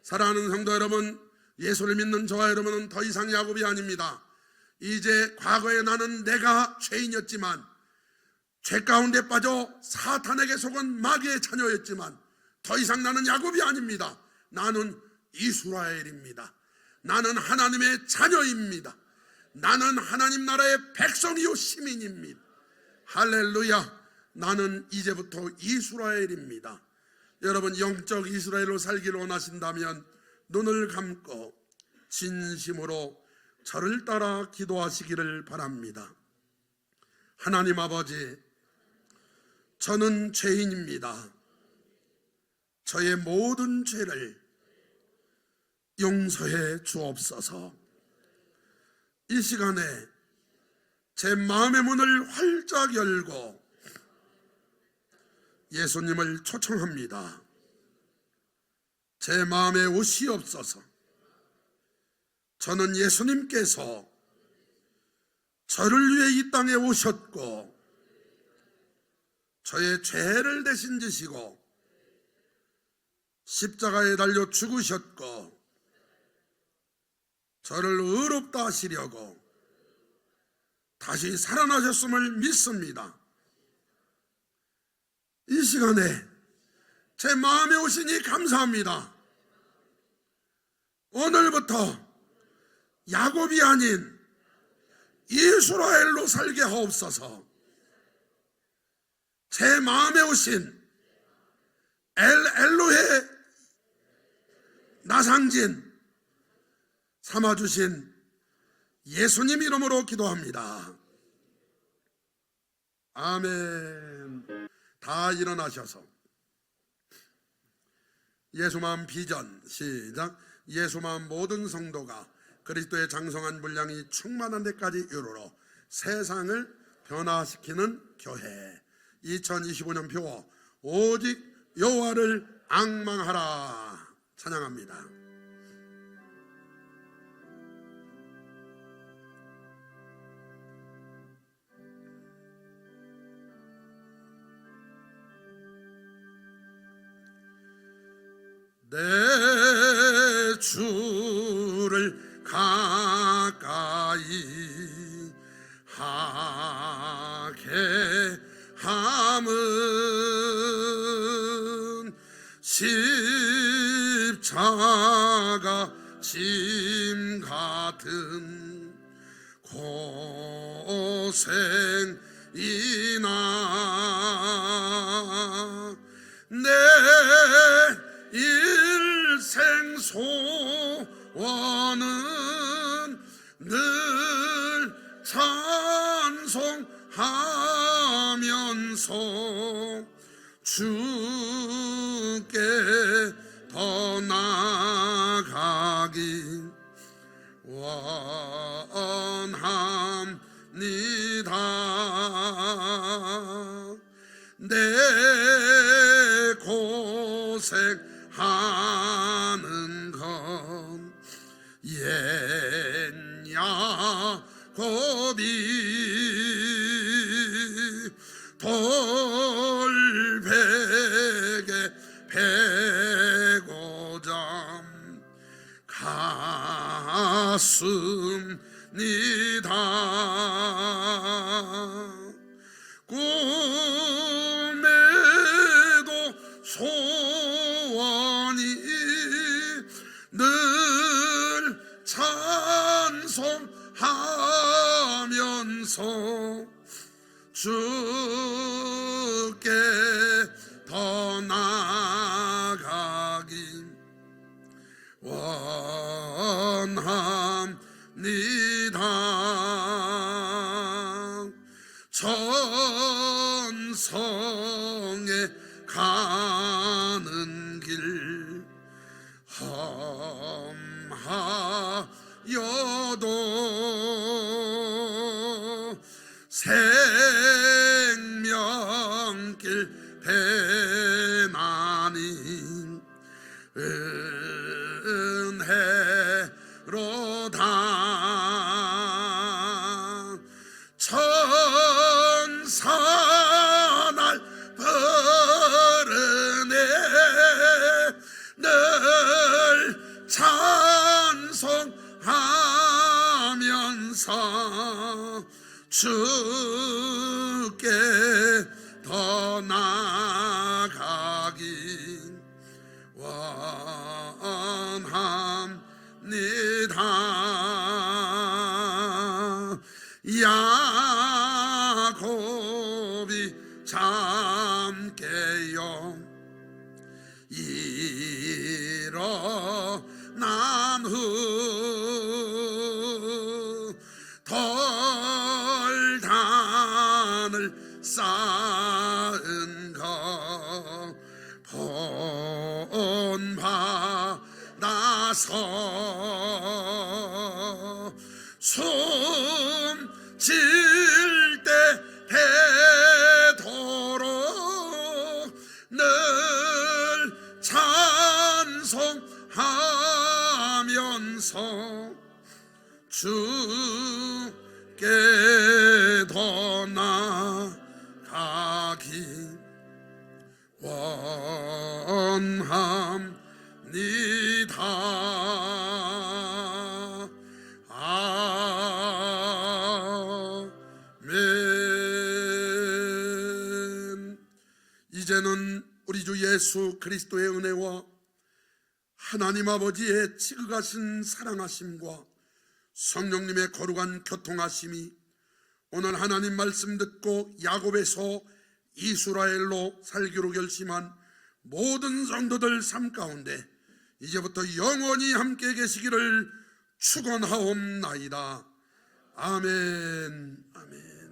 사랑하는 성도 여러분, 예수를 믿는 저와 여러분은 더 이상 야곱이 아닙니다. 이제 과거에 나는 내가 죄인이었지만, 죄 가운데 빠져 사탄에게 속은 마귀의 자녀였지만, 더 이상 나는 야곱이 아닙니다. 나는 이스라엘입니다. 나는 하나님의 자녀입니다. 나는 하나님 나라의 백성이요 시민입니다. 할렐루야. 나는 이제부터 이스라엘입니다. 여러분, 영적 이스라엘로 살기를 원하신다면 눈을 감고 진심으로 저를 따라 기도하시기를 바랍니다. 하나님 아버지, 저는 죄인입니다. 저의 모든 죄를 용서해 주옵소서. 이 시간에 제 마음의 문을 활짝 열고 예수님을 초청합니다. 제 마음에 오시옵소서. 저는 예수님께서 저를 위해 이 땅에 오셨고, 저의 죄를 대신 지시고 십자가에 달려 죽으셨고, 저를 의롭다 하시려고 다시 살아나셨음을 믿습니다. 이 시간에 제 마음에 오시니 감사합니다. 오늘부터 야곱이 아닌 이스라엘로 살게 하옵소서. 제 마음에 오신 엘로의 나상진 삼아주신 예수님 이름으로 기도합니다. 아멘. 다 일어나셔서 예수마음 비전 시작. 예수마음 모든 성도가 그리스도의 장성한 분량이 충만한 데까지 이르러 세상을 변화시키는 교회. 2025년 표 오직 여호와를 앙망하라. 찬양합니다. 내 주를 가까이 하게 함은 십자가 짐 같은 고생이나 내 일생 소원은 늘 찬송하면서 주께 더 나아가기 원합니다. 내 고생하는 건 옛 야곱이 돌베개 베고자 갔습니다. 꿈에도 찬송하면서 주께 더 나아가기 원합니다. 천성에 가는 길 험하여도 생명길 배나니 은혜로다. 천사 날 부르네 늘 찬송하면서 주께 더 나아가기 원합니다. 야곱이 잠깨요 일어난 후 돌단을 쌓은 거 본받아서 숨질 때 되도록 늘 찬송하면서 주께 더 나아가기 원합니다. 아멘. 이제는 우리 주 예수 그리스도의 은혜와 하나님 아버지의 지극하신 사랑하심과 성령님의 거룩한 교통하심이 오늘 하나님 말씀 듣고 야곱에서 이스라엘로 살기로 결심한 모든 성도들 삶 가운데 이제부터 영원히 함께 계시기를 축원하옵나이다. 아멘. 아멘.